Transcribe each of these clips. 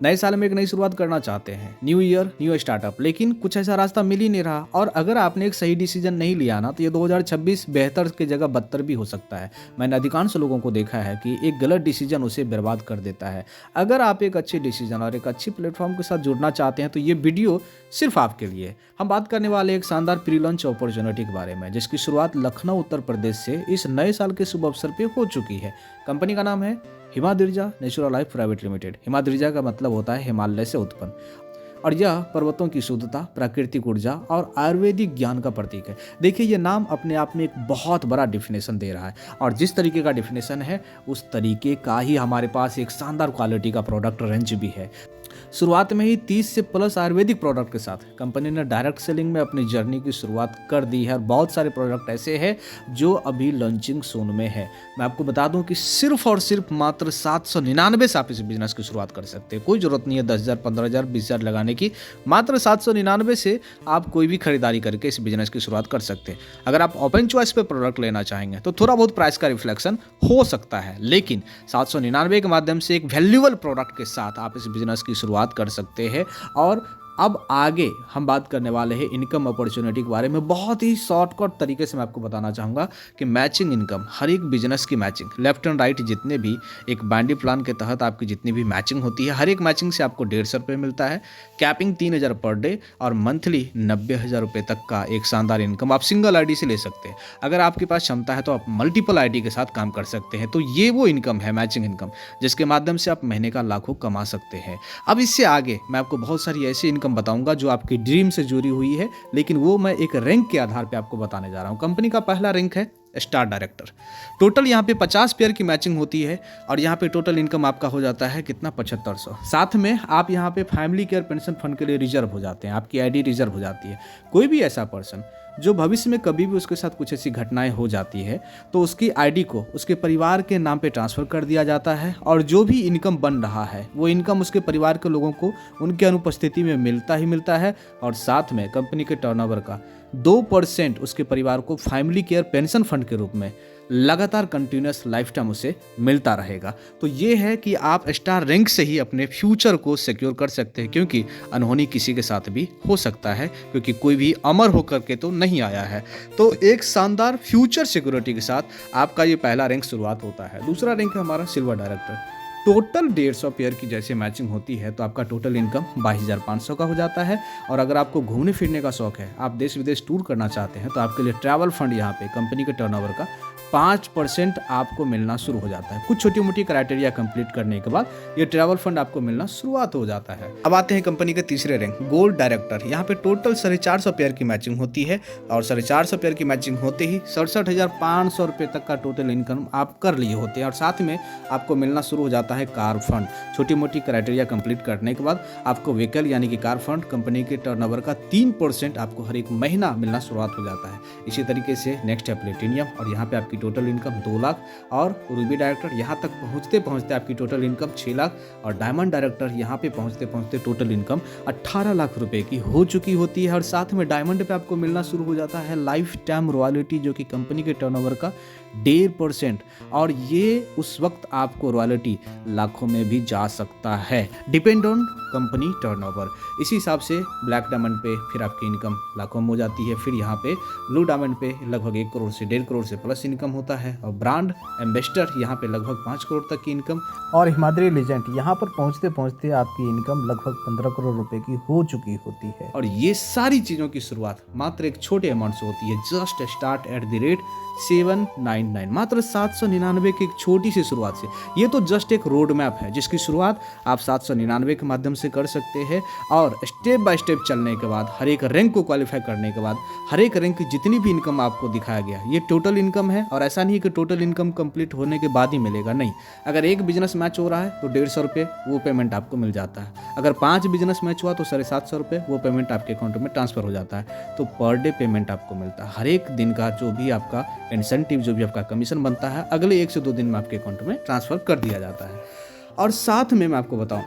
नए साल में एक नई शुरुआत करना चाहते हैं, न्यू ईयर न्यू स्टार्टअप, लेकिन कुछ ऐसा रास्ता मिल ही नहीं रहा। और अगर आपने एक सही डिसीजन नहीं लिया ना, तो ये 2026 बेहतर की जगह बदतर भी हो सकता है। मैंने अधिकांश लोगों को देखा है कि एक गलत डिसीजन उसे बर्बाद कर देता है। अगर आप एक अच्छे डिसीजन और एक अच्छी प्लेटफॉर्म के साथ जुड़ना चाहते हैं तो ये वीडियो सिर्फ आपके लिए। हम बात करने वाले एक शानदार प्री लॉन्च अपॉर्चुनिटी के बारे में, जिसकी शुरुआत लखनऊ उत्तर प्रदेश से इस नए साल के शुभ अवसर पे हो चुकी है। कंपनी का नाम है हिमाद्रिजा नेचुरल लाइफ प्राइवेट लिमिटेड। हिमाद्रिजा का मतलब होता है हिमालय से उत्पन्न, और यह पर्वतों की शुद्धता, प्राकृतिक ऊर्जा और आयुर्वेदिक ज्ञान का प्रतीक है। देखिए, ये नाम अपने आप में एक बहुत बड़ा डिफिनेशन दे रहा है, और जिस तरीके का डिफिनेशन है उस तरीके का ही हमारे पास एक शानदार क्वालिटी का प्रोडक्ट रेंज भी है। शुरुआत में ही 30 से प्लस आयुर्वेदिक प्रोडक्ट के साथ कंपनी ने डायरेक्ट सेलिंग में अपनी जर्नी की शुरुआत कर दी है, और बहुत सारे प्रोडक्ट ऐसे हैं जो अभी लॉन्चिंग सोन में है। मैं आपको बता दूं कि सिर्फ और सिर्फ मात्र 799 से आप इस बिजनेस की शुरुआत कर सकते हैं। कोई जरूरत नहीं है 10,000, 15,000, 20,000 लगाने की। मात्र 799 से आप कोई भी खरीदारी करके इस बिजनेस की शुरुआत कर सकते हैं। अगर आप ओपन चॉइस पे प्रोडक्ट लेना चाहेंगे तो थोड़ा बहुत प्राइस का रिफ्लेक्शन हो सकता है, लेकिन 799 के माध्यम से एक वैल्यूएबल प्रोडक्ट के साथ आप इस बिजनेस की शुरुआत कर सकते हैं। और अब आगे हम बात करने वाले हैं इनकम अपॉर्चुनिटी के बारे में। बहुत ही शॉर्टकट तरीके से मैं आपको बताना चाहूँगा कि मैचिंग इनकम, हर एक बिजनेस की मैचिंग, लेफ्ट एंड राइट जितने भी एक बैंडी प्लान के तहत आपकी जितनी भी मैचिंग होती है, हर एक मैचिंग से आपको 150 रुपये मिलता है। कैपिंग 3,000 पर डे और मंथली 90,000 रुपये तक का एक शानदार इनकम आप सिंगल आईडी से ले सकते हैं। अगर आपके पास क्षमता है तो आप मल्टीपल आईडी के साथ काम कर सकते हैं। तो ये वो इनकम है, मैचिंग इनकम, जिसके माध्यम से आप महीने का लाखों कमा सकते हैं। अब इससे आगे मैं आपको बहुत सारी ऐसी इनकम बताऊंगा जो आपकी ड्रीम से जुड़ी हुई है, लेकिन वो मैं एक रैंक के आधार पे आपको बताने जा रहा हूं। कंपनी का पहला रैंक है स्टार डायरेक्टर। टोटल यहाँ पे 50 पेयर की मैचिंग होती है, और यहाँ पे टोटल इनकम आपका हो जाता है कितना, 7500। साथ में आप यहाँ पे फैमिली केयर पेंशन फंड के लिए रिजर्व हो जाते हैं, आपकी आईडी रिजर्व हो जाती है। कोई भी ऐसा पर्सन जो भविष्य में कभी भी उसके साथ कुछ ऐसी घटनाएं हो जाती है तो उसकी आईडी को उसके परिवार के नाम पे ट्रांसफ़र कर दिया जाता है, और जो भी इनकम बन रहा है वो इनकम उसके परिवार के लोगों को उनके अनुपस्थिति में मिलता ही मिलता है। और साथ में कंपनी के टर्नओवर का 2% उसके परिवार को फैमिली केयर पेंशन फंड के रूप में लगातार कंटिन्यूस लाइफ टाइम उसे मिलता रहेगा। तो ये है कि आप स्टार रैंक से ही अपने फ्यूचर को सिक्योर कर सकते हैं, क्योंकि अनहोनी किसी के साथ भी हो सकता है, क्योंकि कोई भी अमर होकर के तो नहीं आया है। तो एक शानदार फ्यूचर सिक्योरिटी के साथ आपका ये पहला रैंक शुरुआत होता है। दूसरा रैंक है हमारा सिल्वर डायरेक्टर। टोटल 150 पेयर की जैसे मैचिंग होती है तो आपका टोटल इनकम 22,500 का हो जाता है। और अगर आपको घूमने फिरने का शौक है, आप देश विदेश टूर करना चाहते हैं, तो आपके लिए ट्रैवल फंड यहाँ पे कंपनी के टर्नओवर का 5% आपको मिलना शुरू हो जाता है। कुछ छोटी मोटी क्राइटेरिया कंप्लीट करने के बाद ये ट्रैवल फंड आपको मिलना शुरुआत हो जाता है। अब आते हैं कंपनी के तीसरे रैंक, गोल्ड डायरेक्टर। यहाँ पे टोटल 450 पेयर की मैचिंग होती है, और 450 पेयर की मैचिंग होते ही 67,500 रुपये तक का टोटल इनकम आप कर लिए होते हैं। और साथ में आपको मिलना शुरू हो जाता है कार फंड। छोटी मोटी क्राइटेरिया कंप्लीट करने के बाद आपको व्हीकल यानी कि कार फंड कंपनी के टर्नओवर का 3% आपको हर एक महीना मिलना शुरुआत हो जाता है। इसी तरीके से नेक्स्ट है प्लेटिनियम, और यहाँ पे आपकी टोटल इनकम 2 लाख। और रूबी डायरेक्टर यहाँ तक पहुँचते पहुँचते आपकी टोटल इनकम 6 लाख। और डायमंड डायरेक्टर यहाँ पे पहुँचते पहुँचते टोटल इनकम 18 लाख रुपए की हो चुकी होती है। और साथ में डायमंड पे आपको मिलना शुरू हो जाता है लाइफ टाइम रॉयल्टी, जो कि कंपनी के टर्नओवर का 1.5%। और ये उस वक्त आपको रॉयल्टी लाखों में भी जा सकता है, डिपेंड ऑन कंपनी टर्नओवर। इसी हिसाब से ब्लैक डायमंड पे फिर आपकी इनकम लाखों में हो जाती है। फिर यहाँ पे ब्लू डायमंड पे लगभग 1 करोड़ से 1.5 करोड़ से प्लस इनकम होता है। और ब्रांड एम्बेसडर यहाँ पे लगभग 5 करोड़ तक की इनकम। और हिमाद्री लेजेंड यहाँ पर पहुँचते पहुँचते आपकी इनकम लगभग 15 करोड़ रुपए की हो चुकी होती है। और ये सारी चीज़ों की शुरुआत मात्र एक छोटे अमाउंट से होती है, just start at the rate 799, मात्र 799 की एक छोटी सी शुरुआत से। ये तो जस्ट एक रोड मैप है जिसकी शुरुआत आप 799 के माध्यम से कर सकते हैं। और स्टेप बाय स्टेप चलने के बाद, हर एक रैंक को क्वालिफाई करने के बाद, हर एक रैंक की जितनी भी इनकम आपको दिखाया गया ये टोटल इनकम है। और ऐसा नहीं है कि टोटल इनकम कंप्लीट होने के बाद ही मिलेगा, नहीं। अगर एक बिजनेस मैच हो रहा है तो 150 रुपये वो पेमेंट आपको मिल जाता है। अगर 5 बिजनेस मैच हुआ तो 750 रुपये वो पेमेंट आपके अकाउंट में ट्रांसफर हो जाता है। तो पर डे पेमेंट आपको मिलता है। हर एक दिन का जो भी आपका इंसेंटिव, जो भी आपका कमीशन बनता है, अगले 1 से 2 दिन में आपके अकाउंट में ट्रांसफर कर दिया जाता है। और साथ में मैं आपको बताऊं,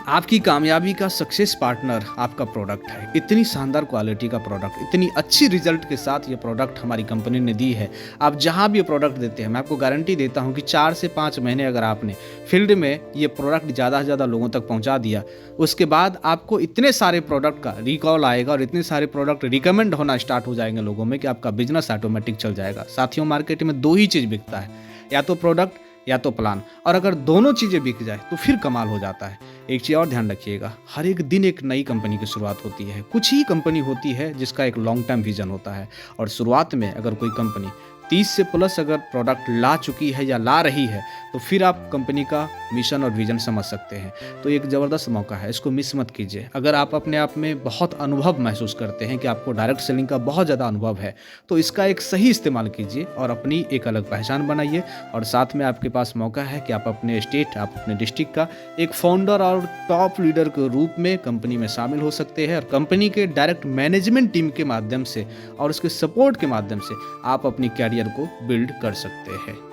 आपकी कामयाबी का सक्सेस पार्टनर आपका प्रोडक्ट है। इतनी शानदार क्वालिटी का प्रोडक्ट, इतनी अच्छी रिजल्ट के साथ ये प्रोडक्ट हमारी कंपनी ने दी है। आप जहाँ भी ये प्रोडक्ट देते हैं, मैं आपको गारंटी देता हूँ कि 4 से 5 महीने अगर आपने फील्ड में ये प्रोडक्ट ज़्यादा से ज़्यादा लोगों तक पहुँचा दिया, उसके बाद आपको इतने सारे प्रोडक्ट का रिकॉल आएगा और इतने सारे प्रोडक्ट रिकमेंड होना स्टार्ट हो जाएंगे लोगों में कि आपका बिजनेस ऑटोमेटिक चल जाएगा। साथियों, मार्केट में 2 ही चीज़ बिकता है, या तो प्रोडक्ट या तो प्लान, और अगर दोनों चीज़ें बिक जाए तो फिर कमाल हो जाता है। एक चीज़ और ध्यान रखिएगा, हर एक दिन एक नई कंपनी की शुरुआत होती है। कुछ ही कंपनी होती है जिसका एक लॉन्ग टर्म विजन होता है, और शुरुआत में अगर कोई कंपनी 30 से प्लस अगर प्रोडक्ट ला चुकी है या ला रही है, तो फिर आप कंपनी का मिशन और विजन समझ सकते हैं। तो एक ज़बरदस्त मौका है, इसको मिस मत कीजिए। अगर आप अपने आप में बहुत अनुभव महसूस करते हैं कि आपको डायरेक्ट सेलिंग का बहुत ज़्यादा अनुभव है, तो इसका एक सही इस्तेमाल कीजिए और अपनी एक अलग पहचान बनाइए। और साथ में आपके पास मौका है कि आप अपने स्टेट, आप अपने डिस्ट्रिक्ट का एक फाउंडर और टॉप लीडर के रूप में कंपनी में शामिल हो सकते हैं, और कंपनी के डायरेक्ट मैनेजमेंट टीम के माध्यम से और उसके सपोर्ट के माध्यम से आप अपनी कैरियर को बिल्ड कर सकते हैं।